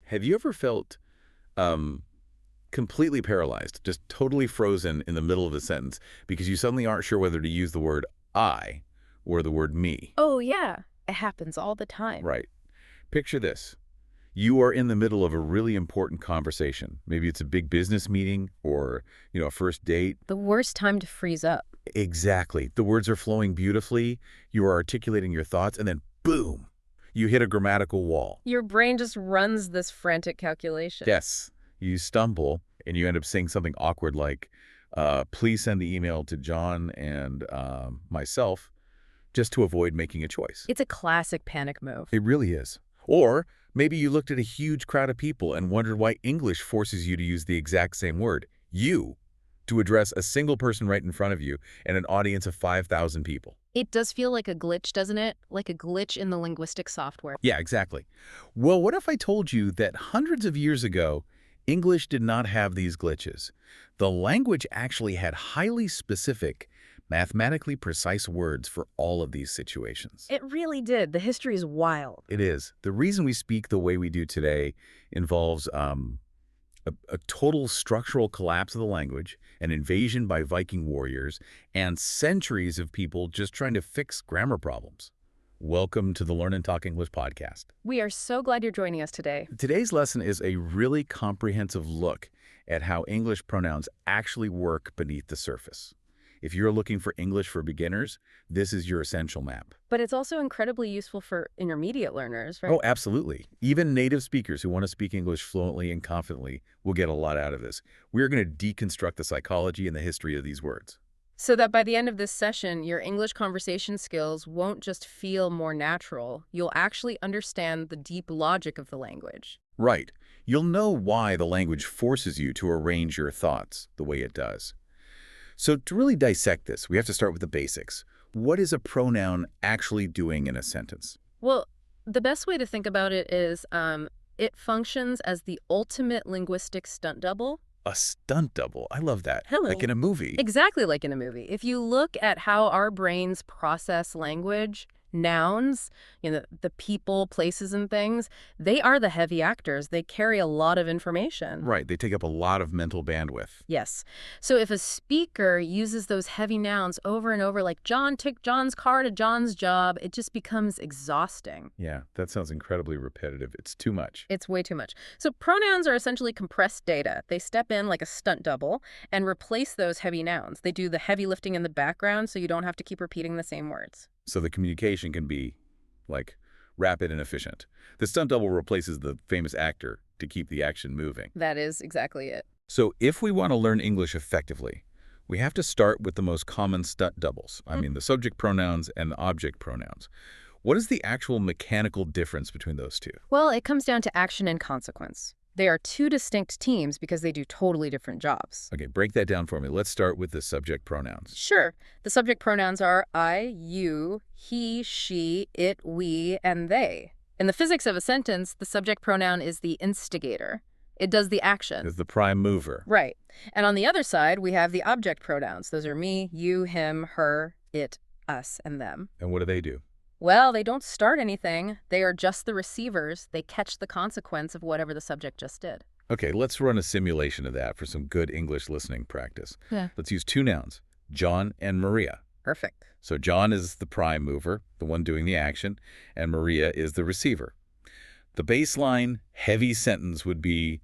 Have you ever felt um, completely paralyzed, just totally frozen in the middle of a sentence because you suddenly aren't sure whether to use the word I or the word me? Oh, yeah. It happens all the time. Right. Picture this. You are in the middle of a really important conversation. Maybe it's a big business meeting or, a first date. The worst time to freeze up. Exactly. The words are flowing beautifully. You are articulating your thoughts, and then boom, you hit a grammatical wall. Your brain just runs this frantic calculation. Yes, you stumble and you end up saying something awkward like, please send the email to John and myself just to avoid making a choice. It's a classic panic move. It really is. Or maybe you looked at a huge crowd of people and wondered why English forces you to use the exact same word, you, to address a single person right in front of you and an audience of 5,000 people. It does feel like a glitch, doesn't it? Like a glitch in the linguistic software. Yeah, exactly. Well, what if I told you that hundreds of years ago, English did not have these glitches? The language actually had highly specific, mathematically precise words for all of these situations. It really did. The history is wild. It is. The reason we speak the way we do today involves a total structural collapse of the language, an invasion by Viking warriors, and centuries of people just trying to fix grammar problems. Welcome to the Learn and Talk English podcast. We are so glad you're joining us today. Today's lesson is a really comprehensive look at how English pronouns actually work beneath the surface. If you're looking for English for beginners, this is your essential map. But it's also incredibly useful for intermediate learners, right? Oh, absolutely. Even native speakers who want to speak English fluently and confidently will get a lot out of this. We're going to deconstruct the psychology and the history of these words. So that by the end of this session, your English conversation skills won't just feel more natural. You'll actually understand the deep logic of the language. Right. You'll know why the language forces you to arrange your thoughts the way it does. So to really dissect this, we have to start with the basics. What is a pronoun actually doing in a sentence? Well, the best way to think about it is it functions as the ultimate linguistic stunt double. A stunt double. I love that. Hello. Like in a movie. Exactly like in a movie. If you look at how our brains process language, nouns, the people, places, and things, they are the heavy actors. They carry a lot of information. Right. They take up a lot of mental bandwidth. Yes. So if a speaker uses those heavy nouns over and over, like John took John's car to John's job, it just becomes exhausting. Yeah, that sounds incredibly repetitive. It's too much. It's way too much. So pronouns are essentially compressed data. They step in like a stunt double and replace those heavy nouns. They do the heavy lifting in the background so you don't have to keep repeating the same words. So the communication can be, like, rapid and efficient. The stunt double replaces the famous actor to keep the action moving. That is exactly it. So if we want to learn English effectively, we have to start with the most common stunt doubles. I mean, the subject pronouns and the object pronouns. What is the actual mechanical difference between those two? Well, it comes down to action and consequence. They are two distinct teams because they do totally different jobs. Okay, break that down for me. Let's start with the subject pronouns. Sure. The subject pronouns are I, you, he, she, it, we, and they. In the physics of a sentence, the subject pronoun is the instigator. It does the action. Is the prime mover. Right. And on the other side, we have the object pronouns. Those are me, you, him, her, it, us, and them. And what do they do? Well, they don't start anything. They are just the receivers. They catch the consequence of whatever the subject just did. Okay, let's run a simulation of that for some good English listening practice. Yeah. Let's use two nouns, John and Maria. Perfect. So John is the prime mover, the one doing the action, and Maria is the receiver. The baseline heavy sentence would be,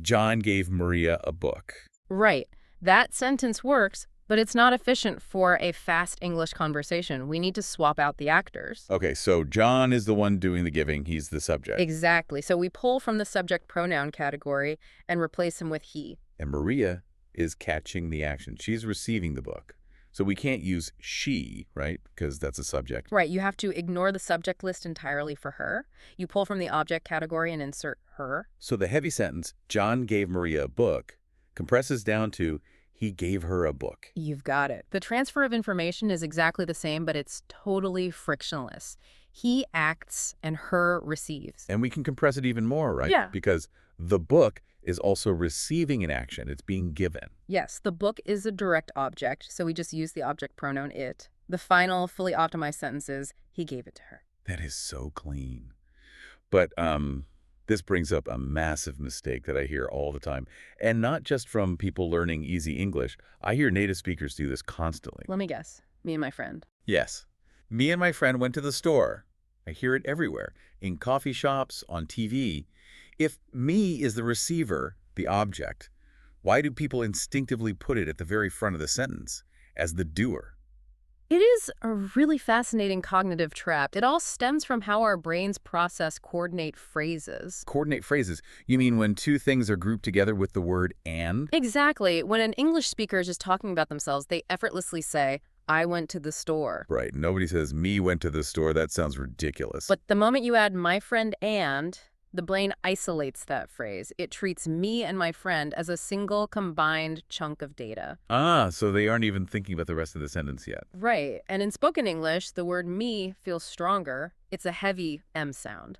John gave Maria a book. Right. That sentence works, but it's not efficient for a fast English conversation. We need to swap out the actors. Okay, so John is the one doing the giving. He's the subject. Exactly. So we pull from the subject pronoun category and replace him with he. And Maria is catching the action. She's receiving the book. So we can't use she, right? Because that's a subject. Right. You have to ignore the subject list entirely for her. You pull from the object category and insert her. So the heavy sentence, John gave Maria a book, compresses down to, he gave her a book. You've got it. The transfer of information is exactly the same, but it's totally frictionless. He acts and her receives. And we can compress it even more, right? Yeah. Because the book is also receiving an action. It's being given. Yes, the book is a direct object, so we just use the object pronoun it. The final, fully optimized sentence is, he gave it to her. That is so clean. But This brings up a massive mistake that I hear all the time, and not just from people learning easy English. I hear native speakers do this constantly. Let me guess. Me and my friend. Yes. Me and my friend went to the store. I hear it everywhere, in coffee shops, on TV. If me is the receiver, the object, why do people instinctively put it at the very front of the sentence, as the doer? It is a really fascinating cognitive trap. It all stems from how our brains process coordinate phrases. Coordinate phrases. You mean when two things are grouped together with the word and? Exactly. When an English speaker is just talking about themselves, they effortlessly say, I went to the store. Right. Nobody says, me went to the store. That sounds ridiculous. But the moment you add my friend and, the brain isolates that phrase. It treats me and my friend as a single combined chunk of data. So they aren't even thinking about the rest of the sentence yet. Right. And in spoken English, the word me feels stronger. It's a heavy M sound.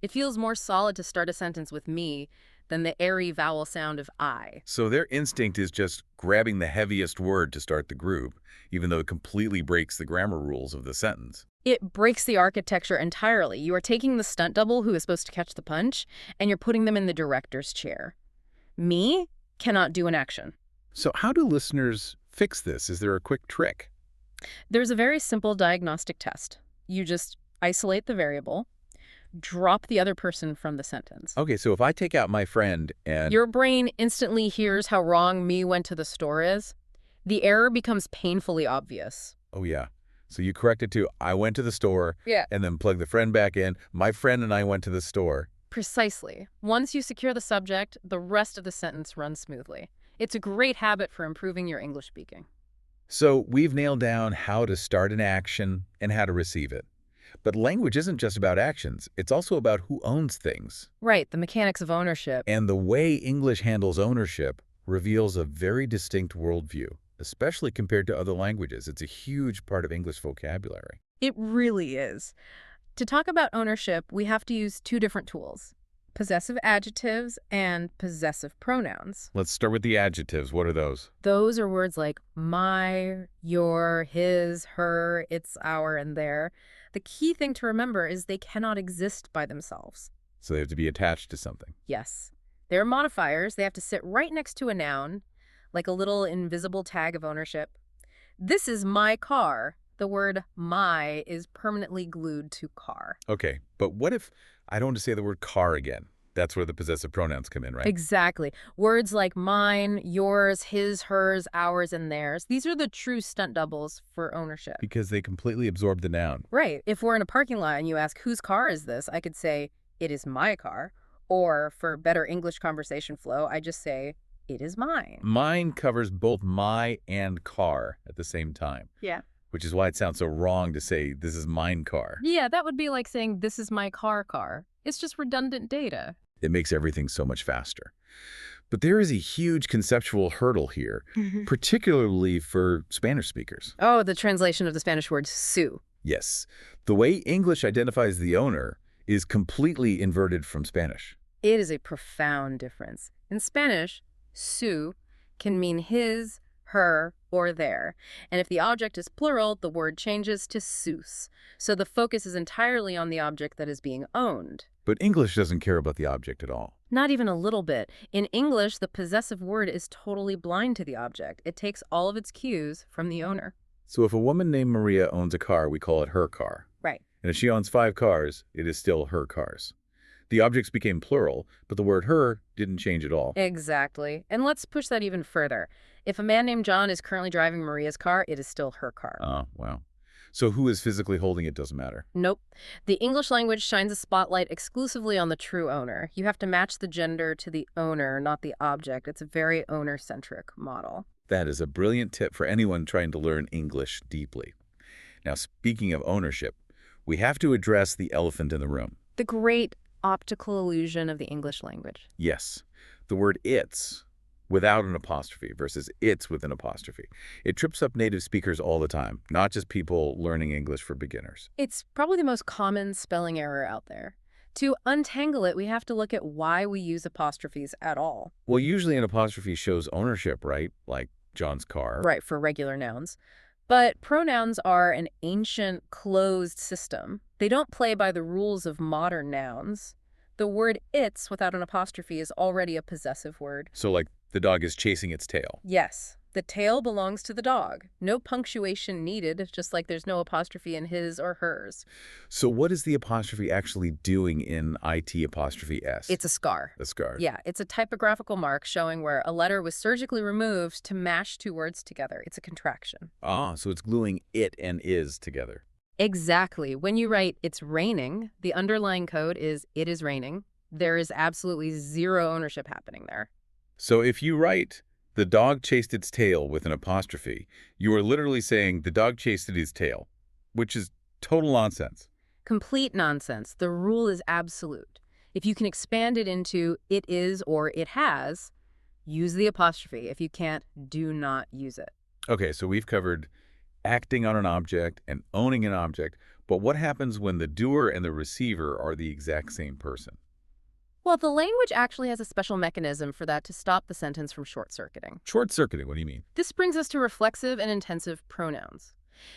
It feels more solid to start a sentence with me than the airy vowel sound of I. So their instinct is just grabbing the heaviest word to start the group, even though it completely breaks the grammar rules of the sentence. It breaks the architecture entirely. You are taking the stunt double who is supposed to catch the punch, and you're putting them in the director's chair. Me cannot do an action. So how do listeners fix this? Is there a quick trick? There's a very simple diagnostic test. You just isolate the variable, drop the other person from the sentence. Okay, so if I take out my friend and... Your brain instantly hears how wrong me went to the store is. The error becomes painfully obvious. Oh, yeah. So you correct it to, I went to the store, Yeah. and then plug the friend back in. My friend and I went to the store. Precisely. Once you secure the subject, the rest of the sentence runs smoothly. It's a great habit for improving your English speaking. So we've nailed down how to start an action and how to receive it. But language isn't just about actions. It's also about who owns things. Right, the mechanics of ownership. And the way English handles ownership reveals a very distinct worldview, especially compared to other languages. It's a huge part of English vocabulary. It really is. To talk about ownership, we have to use two different tools: possessive adjectives and possessive pronouns. Let's start with the adjectives. What are those? Those are words like my, your, his, her, its, our, and their. The key thing to remember is they cannot exist by themselves. So they have to be attached to something. Yes. They're modifiers. They have to sit right next to a noun, like a little invisible tag of ownership. This is my car. The word my is permanently glued to car. Okay, but what if I don't want to say the word car again? That's where the possessive pronouns come in, right? Exactly. Words like mine, yours, his, hers, ours, and theirs. These are the true stunt doubles for ownership. Because they completely absorb the noun. Right. If we're in a parking lot and you ask, whose car is this? I could say, it is my car. Or for better English conversation flow, I just say, it is mine. Mine covers both my and car at the same time. Yeah. Which is why it sounds so wrong to say, this is mine car. Yeah, that would be like saying, this is my car. It's just redundant data. It makes everything so much faster. But there is a huge conceptual hurdle here, particularly for Spanish speakers. Oh, the translation of the Spanish word su. Yes. The way English identifies the owner is completely inverted from Spanish. It is a profound difference. In Spanish, su can mean his, her, or their. And if the object is plural, the word changes to sus. So the focus is entirely on the object that is being owned. But English doesn't care about the object at all. Not even a little bit. In English, the possessive word is totally blind to the object. It takes all of its cues from the owner. So if a woman named Maria owns a car, we call it her car. Right. And if she owns 5 cars, it is still her cars. The objects became plural, but the word her didn't change at all. Exactly. And let's push that even further. If a man named John is currently driving Maria's car, it is still her car. Oh, wow. So who is physically holding it doesn't matter. Nope. The English language shines a spotlight exclusively on the true owner. You have to match the gender to the owner, not the object. It's a very owner-centric model. That is a brilliant tip for anyone trying to learn English deeply. Now, speaking of ownership, we have to address the elephant in the room. The great optical illusion of the English language. Yes, the word it's without an apostrophe versus it's with an apostrophe. It trips up native speakers all the time, not just people learning English for beginners. It's probably the most common spelling error out there. To untangle it, we have to look at why we use apostrophes at all. Well, usually an apostrophe shows ownership, right? Like John's car. Right, for regular nouns. But pronouns are an ancient, closed system. They don't play by the rules of modern nouns. The word its without an apostrophe is already a possessive word. So like the dog is chasing its tail. Yes, the tail belongs to the dog. No punctuation needed, just like there's no apostrophe in his or hers. So what is the apostrophe actually doing in IT apostrophe S? It's a scar. A scar. Yeah, it's a typographical mark showing where a letter was surgically removed to mash two words together. It's a contraction. Ah, so it's gluing it and is together. Exactly. When you write "it's raining," the underlying code is "it is raining." There is absolutely zero ownership happening there. So if you write, the dog chased its tail with an apostrophe, you are literally saying the dog chased its tail, which is total nonsense. Complete nonsense. The rule is absolute. If you can expand it into "it is" or "it has," use the apostrophe. If you can't, do not use it. Okay, so we've covered acting on an object and owning an object, but what happens when the doer and the receiver are the exact same person? Well, the language actually has a special mechanism for that to stop the sentence from short-circuiting. Short-circuiting, what do you mean? This brings us to reflexive and intensive pronouns.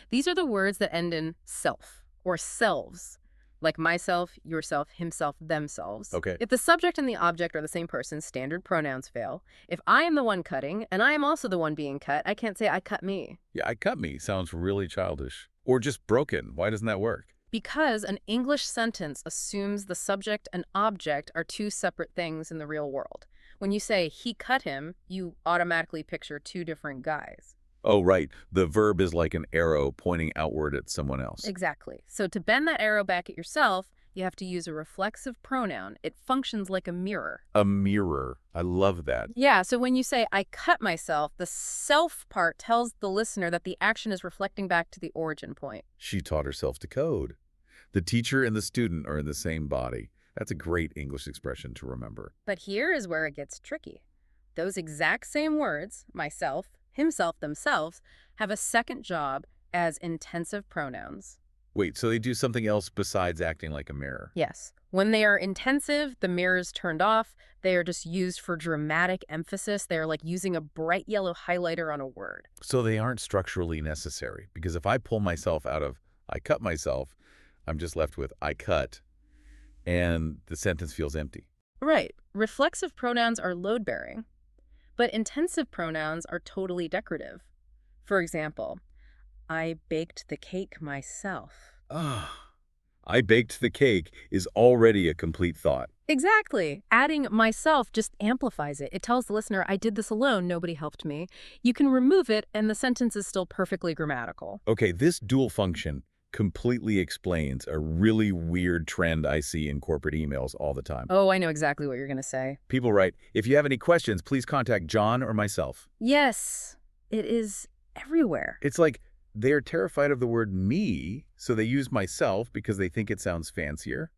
These are the words that end in self or selves, like myself, yourself, himself, themselves. Okay. If the subject and the object are the same person, standard pronouns fail. If I am the one cutting and I am also the one being cut, I can't say I cut me. Yeah, I cut me sounds really childish. Or just broken. Why doesn't that work? Because an English sentence assumes the subject and object are two separate things in the real world. When you say he cut him, you automatically picture two different guys. Oh, right. The verb is like an arrow pointing outward at someone else. Exactly. So to bend that arrow back at yourself, you have to use a reflexive pronoun. It functions like a mirror. A mirror. I love that. Yeah, so when you say, I cut myself, the self part tells the listener that the action is reflecting back to the origin point. She taught herself to code. The teacher and the student are in the same body. That's a great English expression to remember. But here is where it gets tricky. Those exact same words, myself, himself, themselves, have a second job as intensive pronouns. Wait, so they do something else besides acting like a mirror? Yes. When they are intensive, the mirror is turned off. They are just used for dramatic emphasis. They are like using a bright yellow highlighter on a word. So they aren't structurally necessary, because if I pull myself out of I cut myself, I'm just left with I cut, and the sentence feels empty. Right. Reflexive pronouns are load-bearing, but intensive pronouns are totally decorative. For example, I baked the cake myself. Ah, I baked the cake is already a complete thought. Exactly. Adding myself just amplifies it. It tells the listener, I did this alone, nobody helped me. You can remove it, and the sentence is still perfectly grammatical. Okay, this dual function completely explains a really weird trend I see in corporate emails all the time. Oh, I know exactly what you're going to say. People write, if you have any questions, please contact John or myself. Yes, it is everywhere. It's like they're terrified of the word me, so they use myself because they think it sounds fancier.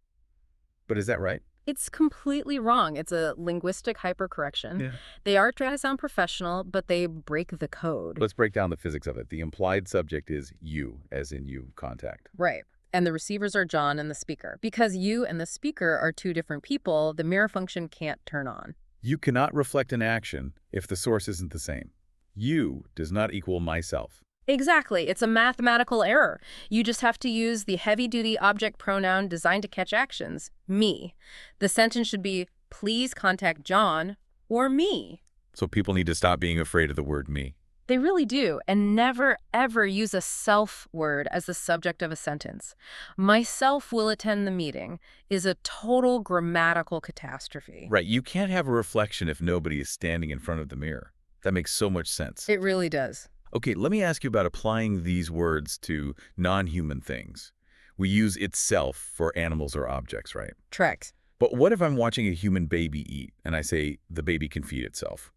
But is that right? It's completely wrong. It's a linguistic hypercorrection. Yeah. They are trying to sound professional, but they break the code. Let's break down the physics of it. The implied subject is you, as in you contact. Right. And the receivers are John and the speaker. Because you and the speaker are two different people, the mirror function can't turn on. You cannot reflect an action if the source isn't the same. You does not equal myself. Exactly. It's a mathematical error. You just have to use the heavy-duty object pronoun designed to catch actions, me. The sentence should be, please contact John or me. So people need to stop being afraid of the word me. They really do, and never, ever use a self word as the subject of a sentence. Myself will attend the meeting is a total grammatical catastrophe. Right, you can't have a reflection if nobody is standing in front of the mirror. That makes so much sense. It really does. Okay, let me ask you about applying these words to non-human things. We use itself for animals or objects, right? Correct. But what if I'm watching a human baby eat and I say the baby can feed itself?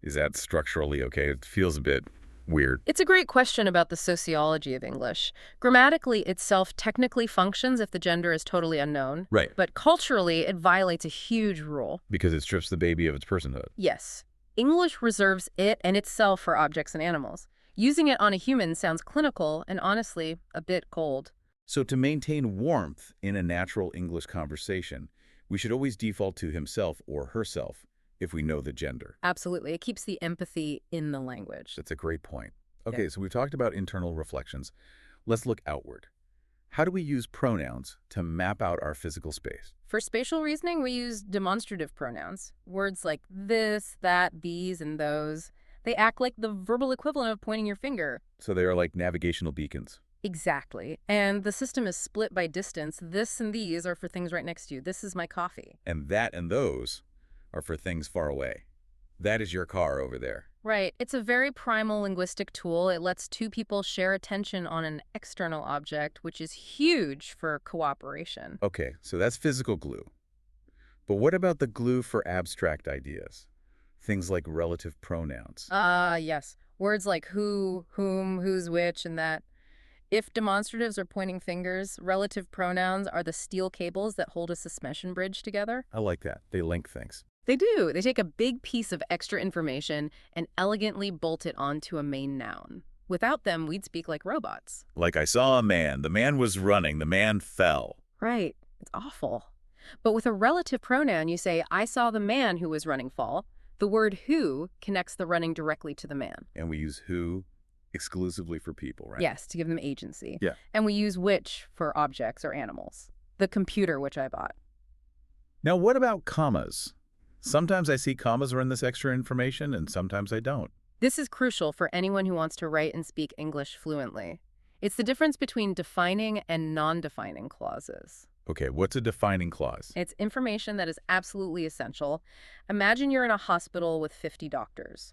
Is that structurally okay? It feels a bit weird. It's a great question about the sociology of English. Grammatically, itself technically functions if the gender is totally unknown. Right. But culturally, it violates a huge rule. Because it strips the baby of its personhood. Yes. English reserves it and itself for objects and animals. Using it on a human sounds clinical and honestly a bit cold. So to maintain warmth in a natural English conversation, we should always default to himself or herself if we know the gender. Absolutely. It keeps the empathy in the language. That's a great point. Okay, Yeah. so we've talked about internal reflections. Let's look outward. How do we use pronouns to map out our physical space? For spatial reasoning, we use demonstrative pronouns. Words like this, that, these, and those. They act like the verbal equivalent of pointing your finger. So they are like navigational beacons. Exactly. And the system is split by distance. This and these are for things right next to you. This is my coffee. And that and those are for things far away. That is your car over there. Right. It's a very primal linguistic tool. It lets two people share attention on an external object, which is huge for cooperation. Okay, so that's physical glue. But what about the glue for abstract ideas? Things like relative pronouns. Yes. Words like who, whom, who's which, and that. If demonstratives are pointing fingers, relative pronouns are the steel cables that hold a suspension bridge together. I like that. They link things. They do. They take a big piece of extra information and elegantly bolt it onto a main noun. Without them, we'd speak like robots. Like I saw a man. The man was running. The man fell. Right. It's awful. But with a relative pronoun, you say, I saw the man who was running fall. The word who connects the running directly to the man. And we use who exclusively for people, right? Yes, to give them agency. Yeah. And we use which for objects or animals. The computer which I bought. Now, what about commas? Sometimes I see commas are in this extra information, and sometimes I don't. This is crucial for anyone who wants to write and speak English fluently. It's the difference between defining and non-defining clauses. Okay, what's a defining clause? It's information that is absolutely essential. Imagine you're in a hospital with 50 doctors.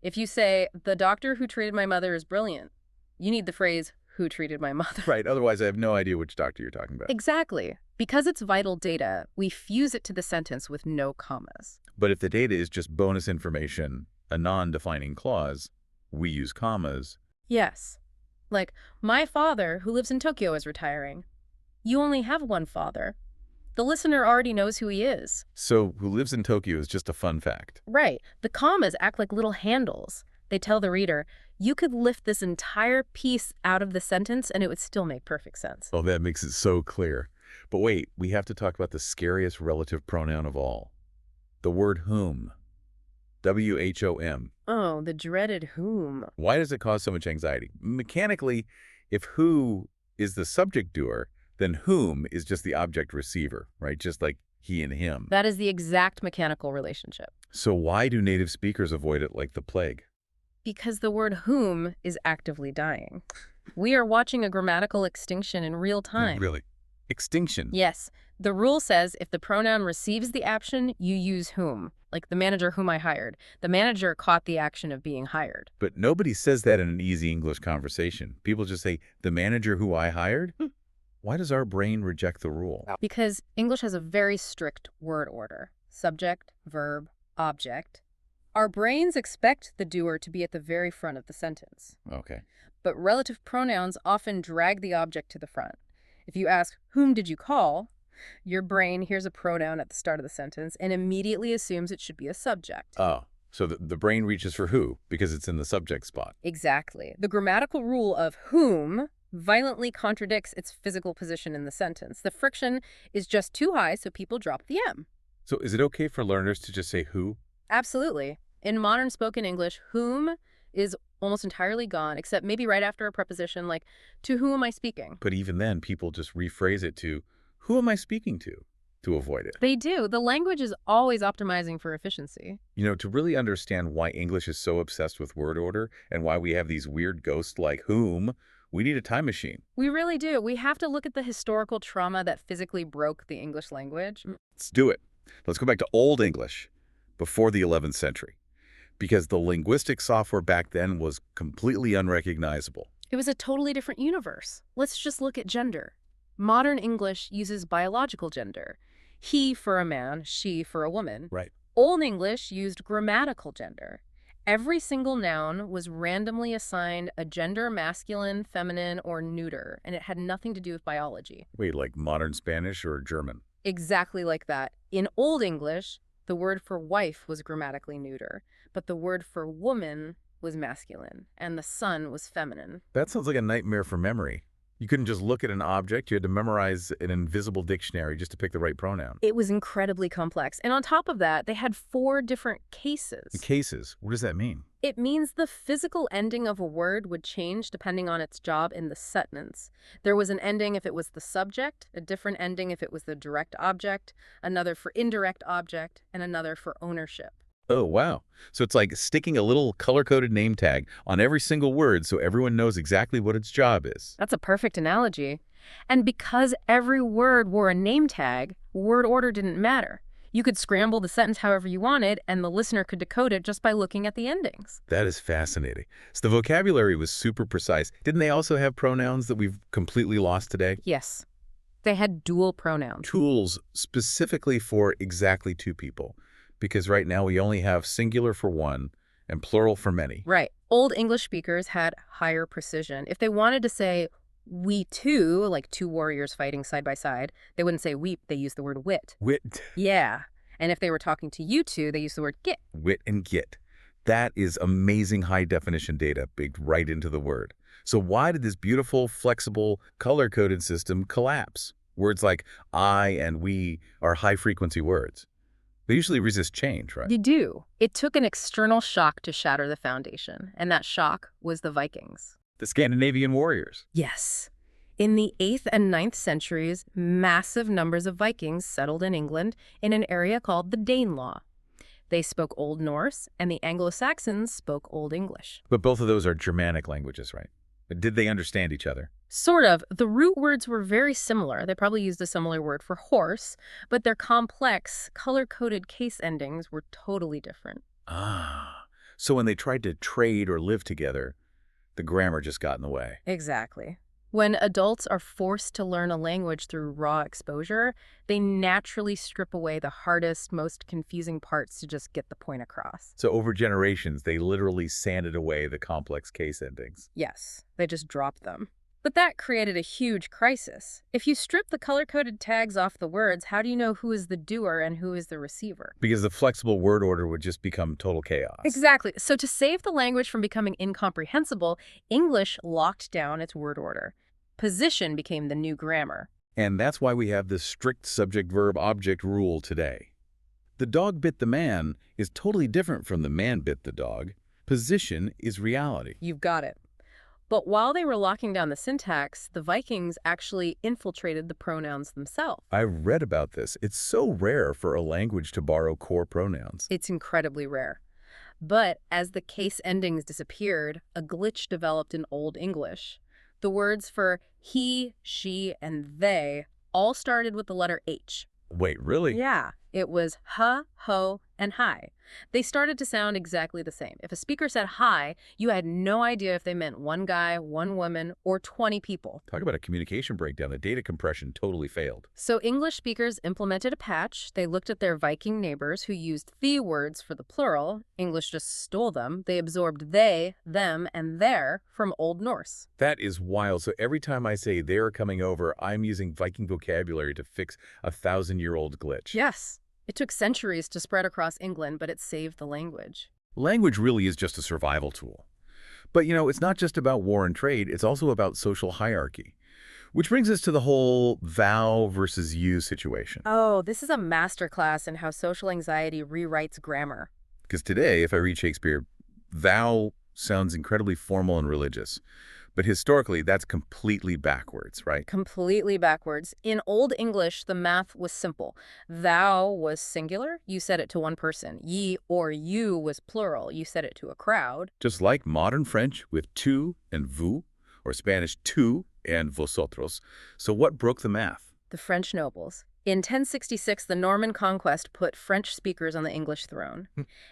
If you say, the doctor who treated my mother is brilliant, you need the phrase, who treated my mother. Right, otherwise I have no idea which doctor you're talking about. Exactly. Because it's vital data, we fuse it to the sentence with no commas. But if the data is just bonus information, a non-defining clause, we use commas. Yes. Like, my father, who lives in Tokyo, is retiring. You only have one father. The listener already knows who he is. So, who lives in Tokyo is just a fun fact. Right. The commas act like little handles. They tell the reader, you could lift this entire piece out of the sentence and it would still make perfect sense. Oh, that makes it so clear. But wait, we have to talk about the scariest relative pronoun of all. The word whom. W-H-O-M. Oh, the dreaded whom. Why does it cause so much anxiety? Mechanically, if who is the subject doer, then whom is just the object receiver, right? Just like he and him. That is the exact mechanical relationship. So why do native speakers avoid it like the plague? Because the word whom is actively dying. We are watching a grammatical extinction in real time. Really? Extinction? Yes. The rule says if the pronoun receives the action, you use whom. Like the manager whom I hired. The manager caught the action of being hired. But nobody says that in an easy English conversation. People just say, the manager who I hired? Why does our brain reject the rule? Because English has a very strict word order. Subject, verb, object. Our brains expect the doer to be at the very front of the sentence. Okay. But relative pronouns often drag the object to the front. If you ask, whom did you call? Your brain hears a pronoun at the start of the sentence and immediately assumes it should be a subject. Oh, so the brain reaches for who because it's in the subject spot. Exactly. The grammatical rule of whom violently contradicts its physical position in the sentence. The friction is just too high, so people drop the M. So is it okay for learners to just say who? Absolutely. In modern spoken English, whom is almost entirely gone, except maybe right after a preposition like, to whom am I speaking? But even then, people just rephrase it to, who am I speaking to avoid it. They do. The language is always optimizing for efficiency. You know, to really understand why English is so obsessed with word order and why we have these weird ghosts like whom, we need a time machine. We really do. We have to look at the historical trauma that physically broke the English language. Let's do it. Let's go back to Old English, before the 11th century, because the linguistic software back then was completely unrecognizable. It was a totally different universe. Let's just look at gender. Modern English uses biological gender. He for a man, she for a woman. Right. Old English used grammatical gender. Every single noun was randomly assigned a gender masculine, feminine, or neuter, and it had nothing to do with biology. Wait, like modern Spanish or German? Exactly like that. In Old English, the word for wife was grammatically neuter, but the word for woman was masculine, and the sun was feminine. That sounds like a nightmare for memory. You couldn't just look at an object. You had to memorize an invisible dictionary just to pick the right pronoun. It was incredibly complex. And on top of that, they had 4 different In cases. cases, what does that mean? It means the physical ending of a word would change depending on its job in the sentence. There was an ending if it was the subject, a different ending if it was the direct object, another for indirect object, and another for ownership. Oh, wow. So it's like sticking a little color-coded name tag on every single word so everyone knows exactly what its job is. That's a perfect analogy. And because every word wore a name tag, word order didn't matter. You could scramble the sentence however you wanted, and the listener could decode it just by looking at the endings. That is fascinating. So the vocabulary was super precise. Didn't they also have pronouns that we've completely lost today? Yes, they had dual pronouns. Tools specifically for exactly 2 people. Because right now we only have singular for one and plural for many. Right. Old English speakers had higher precision. If they wanted to say we two, like 2 warriors fighting side by side, they wouldn't say weep, they used the word wit. Wit, Yeah. And if they were talking to you two, they used the word get. wit, and git. That is amazing high-definition data baked right into the word. So why did this beautiful, flexible, color-coded system collapse? Words like I and we are high-frequency words. They usually resist change, right? You do. It took an external shock to shatter the foundation, and that shock was the Vikings. The Scandinavian warriors. Yes. In the 8th and 9th centuries, massive numbers of Vikings settled in England in an area called the Danelaw. They spoke Old Norse, and the Anglo-Saxons spoke Old English. But both of those are Germanic languages, right? But did they understand each other? Sort of. The root words were very similar. They probably used a similar word for horse, but their complex, color-coded case endings were totally different. Ah, so when they tried to trade or live together, the grammar just got in the way. Exactly. When adults are forced to learn a language through raw exposure, they naturally strip away the hardest, most confusing parts to just get the point across. So over generations, they literally sanded away the complex case endings. Yes, they just drop them. But that created a huge crisis. If you strip the color-coded tags off the words, how do you know who is the doer and who is the receiver? Because the flexible word order would just become total chaos. Exactly. So to save the language from becoming incomprehensible, English locked down its word order. Position became the new grammar. And that's why we have this strict subject-verb-object rule today. The dog bit the man is totally different from the man bit the dog. Position is reality. You've got it. But while they were locking down the syntax, the Vikings actually infiltrated the pronouns themselves. I read about this. It's so rare for a language to borrow core pronouns. It's incredibly rare. But as the case endings disappeared, a glitch developed in Old English. The words for he, she, and they all started with the letter H. Wait, really? Yeah, it was huh, ho, and hi. They started to sound exactly the same. If a speaker said hi, you had no idea if they meant one guy, one woman, or 20 people. Talk about a communication breakdown. The data compression totally failed. So English speakers implemented a patch. They looked at their Viking neighbors who used the words for the plural. English just stole them. They absorbed they, them, and their from Old Norse. That is wild. So every time I say they're coming over, I'm using Viking vocabulary to fix a 1,000-year-old glitch. Yes. It took centuries to spread across England, but it saved the language. Language really is just a survival tool. But, it's not just about war and trade. It's also about social hierarchy. Which brings us to the whole thou versus you situation. Oh, this is a masterclass in how social anxiety rewrites grammar. Because today, if I read Shakespeare, thou sounds incredibly formal and religious. But historically, that's completely backwards, right? Completely backwards. In Old English, the math was simple. Thou was singular. You said it to one person. Ye or you was plural. You said it to a crowd. Just like modern French with tu and vous, or Spanish tu and vosotros. So what broke the math? The French nobles. In 1066, the Norman conquest put French speakers on the English throne.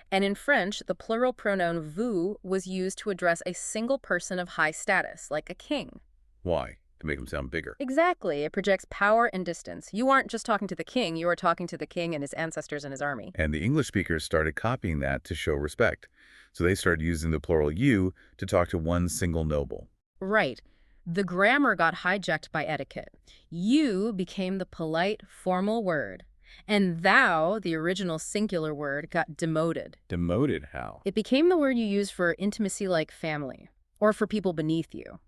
And in French, the plural pronoun vous was used to address a single person of high status, like a king. Why? To make them sound bigger. Exactly. It projects power and distance. You aren't just talking to the king, you are talking to the king and his ancestors and his army. And the English speakers started copying that to show respect. So they started using the plural you to talk to one single noble. Right. The grammar got hijacked by etiquette. You became the polite, formal word. And thou, the original singular word, got demoted. Demoted how? It became the word you use for intimacy like family, or for people beneath you.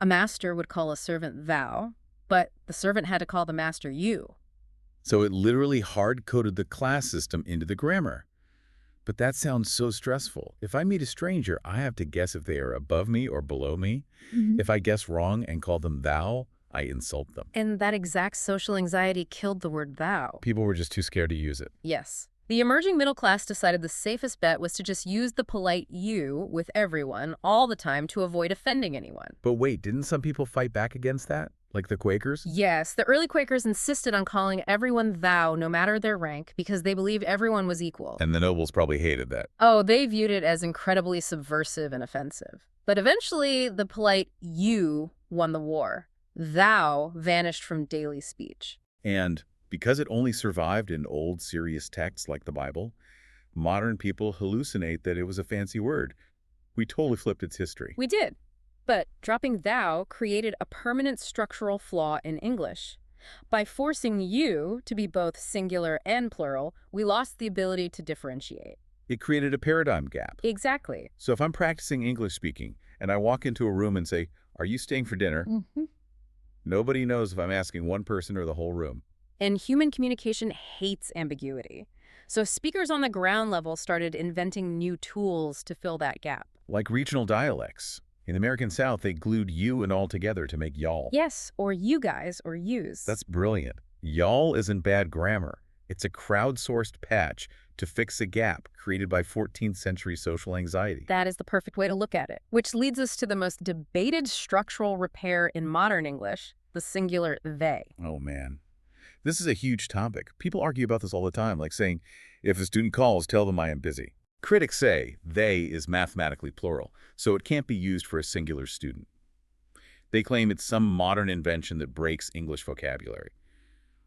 A master would call a servant thou, but the servant had to call the master you. So it literally hard-coded the class system into the grammar. But that sounds so stressful. If I meet a stranger, I have to guess if they are above me or below me. Mhm. If I guess wrong and call them thou, I insult them. And that exact social anxiety killed the word thou. People were just too scared to use it. Yes. The emerging middle class decided the safest bet was to just use the polite you with everyone all the time to avoid offending anyone. But wait, didn't some people fight back against that? Like the Quakers? Yes, the early Quakers insisted on calling everyone thou no matter their rank because they believed everyone was equal. And the nobles probably hated that. Oh, they viewed it as incredibly subversive and offensive. But eventually, the polite you won the war. Thou vanished from daily speech. And because it only survived in old, serious texts like the Bible, modern people hallucinate that it was a fancy word. We totally flipped its history. We did. But dropping thou created a permanent structural flaw in English. By forcing you to be both singular and plural, we lost the ability to differentiate. It created a paradigm gap. Exactly. So if I'm practicing English speaking and I walk into a room and say, "Are you staying for dinner?" Nobody knows if I'm asking one person or the whole room. And human communication hates ambiguity. So speakers on the ground level started inventing new tools to fill that gap. Like regional dialects. In the American South, they glued you and all together to make y'all. Yes, or you guys, or yous. That's brilliant. Y'all isn't bad grammar. It's a crowdsourced patch to fix a gap created by 14th century social anxiety. That is the perfect way to look at it. Which leads us to the most debated structural repair in modern English, the singular they. Oh, man. This is a huge topic. People argue about this all the time, like saying, if a student calls, tell them I am busy. Critics say they is mathematically plural, so it can't be used for a singular student. They claim it's some modern invention that breaks English vocabulary.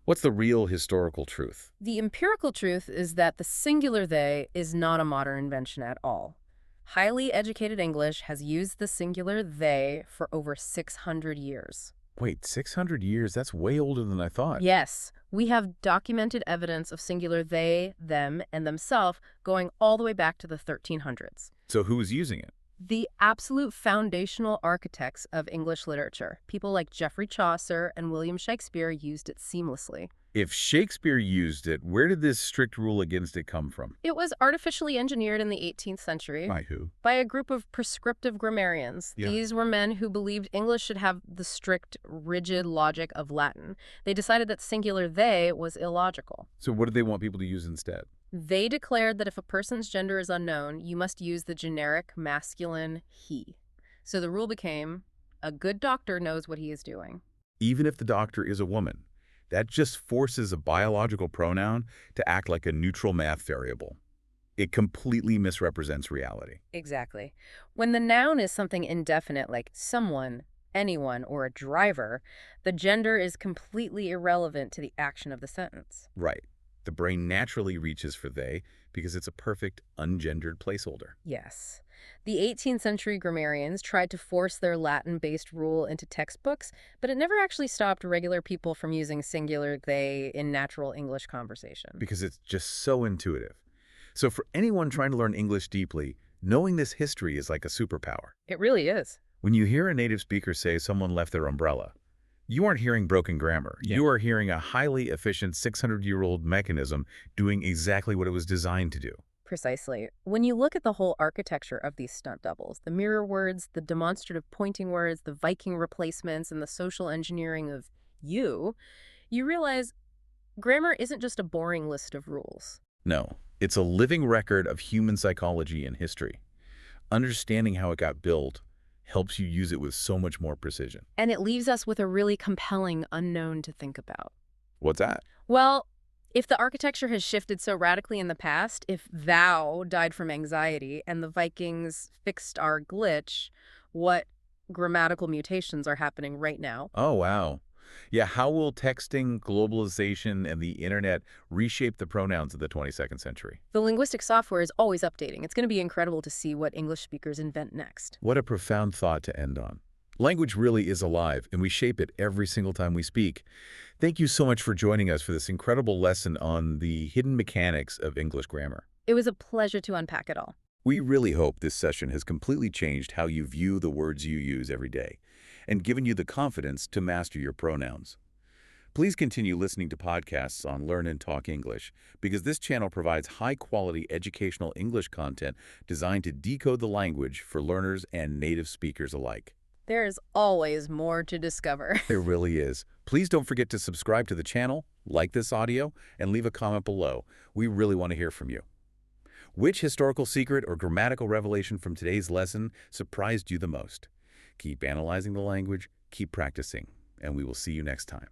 What's the real historical truth? The empirical truth is that the singular they is not a modern invention at all. Highly educated English has used the singular they for over 600 years. Wait, 600 years? That's way older than I thought. Yes, we have documented evidence of singular they, them, and themselves going all the way back to the 1300s. So who is using it? The absolute foundational architects of English literature, people like Geoffrey Chaucer and William Shakespeare, used it seamlessly. If Shakespeare used it, where did this strict rule against it come from? It was artificially engineered in the 18th century. By who? By a group of prescriptive grammarians. Yeah. These were men who believed English should have the strict, rigid logic of Latin. They decided that singular they was illogical. So what did they want people to use instead? They declared that if a person's gender is unknown, you must use the generic masculine he. So the rule became, a good doctor knows what he is doing. Even if the doctor is a woman, that just forces a biological pronoun to act like a neutral math variable. It completely misrepresents reality. Exactly. When the noun is something indefinite like someone, anyone, or a driver, the gender is completely irrelevant to the action of the sentence. Right. The brain naturally reaches for they because it's a perfect, ungendered placeholder. Yes. The 18th century grammarians tried to force their Latin-based rule into textbooks, but it never actually stopped regular people from using singular they in natural English conversation. Because it's just so intuitive. So for anyone trying to learn English deeply, knowing this history is like a superpower. It really is. When you hear a native speaker say someone left their umbrella, you aren't hearing broken grammar. Yeah. You are hearing a highly efficient 600-year-old mechanism doing exactly what it was designed to do. Precisely. When you look at the whole architecture of these stunt doubles, the mirror words, the demonstrative pointing words, the Viking replacements, and the social engineering of you realize grammar isn't just a boring list of rules. No, it's a living record of human psychology and history. Understanding how it got built helps you use it with so much more precision. And it leaves us with a really compelling unknown to think about. What's that? Well, if the architecture has shifted so radically in the past, if thou died from anxiety and the Vikings fixed our glitch, what grammatical mutations are happening right now? Oh, wow. Yeah, how will texting, globalization, and the internet reshape the pronouns of the 22nd century? The linguistic software is always updating. It's going to be incredible to see what English speakers invent next. What a profound thought to end on. Language really is alive, and we shape it every single time we speak. Thank you so much for joining us for this incredible lesson on the hidden mechanics of English grammar. It was a pleasure to unpack it all. We really hope this session has completely changed how you view the words you use every day. and given you the confidence to master your pronouns. Please continue listening to podcasts on Learn and Talk English, because this channel provides high-quality educational English content designed to decode the language for learners and native speakers alike. There's always more to discover. There really is. Please don't forget to subscribe to the channel, like this audio, and leave a comment below. We really want to hear from you. Which historical secret or grammatical revelation from today's lesson surprised you the most? Keep analyzing the language, keep practicing, and we will see you next time.